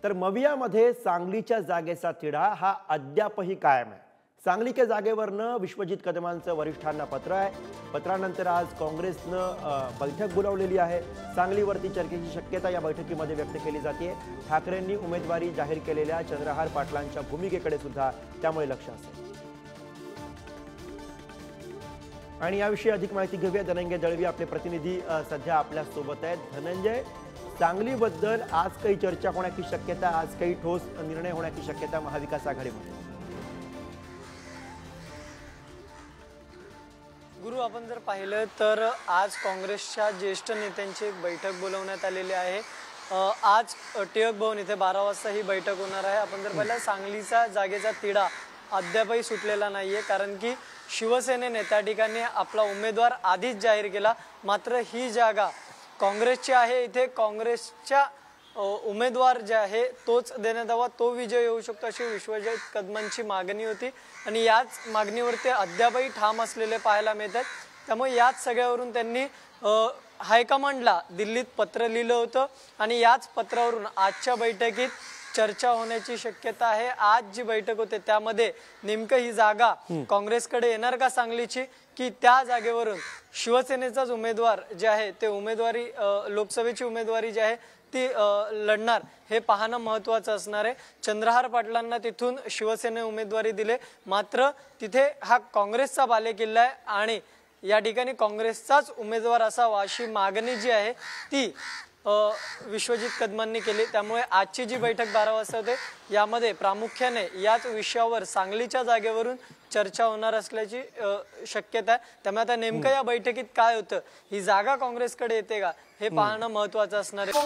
तर मवियामध्ये सांगलीच्या जागेचा तिढा हा अद्यापही कायम आहे। सांगली के जागेवरनं विश्वजित कदमांचं वरिष्ठांना पत्र आहे। पत्रानंतर आज काँग्रेसनं बैठक बोलावलेली आहे। सांगलीवरती चर्चेची शक्यता या बैठकीमध्ये व्यक्त केली जाते। ठाकरेंनी उमेदवारी जाहीर केलेल्या चंद्रहार पाटलांच्या भूमिकेकडे सुद्धा त्यामुळे लक्ष असेल। आणि याविषयी अधिक माहिती घेऊया। धनंजय दळवी आपले प्रतिनिधी सध्या आपल्या सोबत आहेत। धनंजय, सांगलीबद्दल आज काही चर्चा होण्याची शक्यता, आज काही ठोस निर्णय होण्याची शक्यता महाविकास आघाडीमध्ये? गुरु, आपण जर पाहिलं तर आज काँग्रेसच्या ज्येष्ठ नेत्यांची एक बैठक बोलवण्यात आलेली आहे। आज टिळक भवन इथे 12 वाजता ही बैठक होणार आहे। आपण जर पाहिलं सांगलीचा जागेचा तिढा अद्यापही सुटलेला नाहीये, कारण की शिवसेनेने त्या ठिकाणी आपला उमेदवार आधीच जाहीर केला। मात्र ही जागा काँग्रेसची आहे, इथे काँग्रेसच्या उमेदवार जे आहे तोच देण्यात यावा, तो विजय येऊ शकतो अशी विश्वजित कदमांची मागणी होती आणि याच मागणीवर ते अद्यापही ठाम असलेले पाहायला मिळतात। त्यामुळे याच सगळ्यावरून त्यांनी हायकमांडला दिल्लीत पत्र लिहिलं होतं आणि याच पत्रावरून आजच्या बैठकीत चर्चा होण्याची शक्यता आहे। आज जी बैठक होते त्यामध्ये नेमकं ही जागा काँग्रेसकडे येणार का सांगलीची, की त्या जागेवरून शिवसेनेचाच उमेदवार जे आहे ते उमेदवारी लोकसभेची उमेदवारी जी आहे ती लढणार, हे पाहणं महत्त्वाचं असणार आहे। चंद्रहार पाटलांना तिथून शिवसेने उमेदवारी दिले, मात्र तिथे हा काँग्रेसचा बालेकिल्ला आहे आणि या ठिकाणी काँग्रेसचाच उमेदवार असावा अशी मागणी जी आहे ती विश्वजित कदमांनी केली। त्यामुळे आजची जी बैठक 12 वाजता होते यामध्ये प्रामुख्याने याच विषयावर सांगलीच्या जागेवरून चर्चा होणार असल्याची शक्यता आहे। त्यामुळे आता नेमकं या बैठकीत काय होतं, ही जागा काँग्रेसकडे येते का हे पाहणं महत्त्वाचं असणार आहे।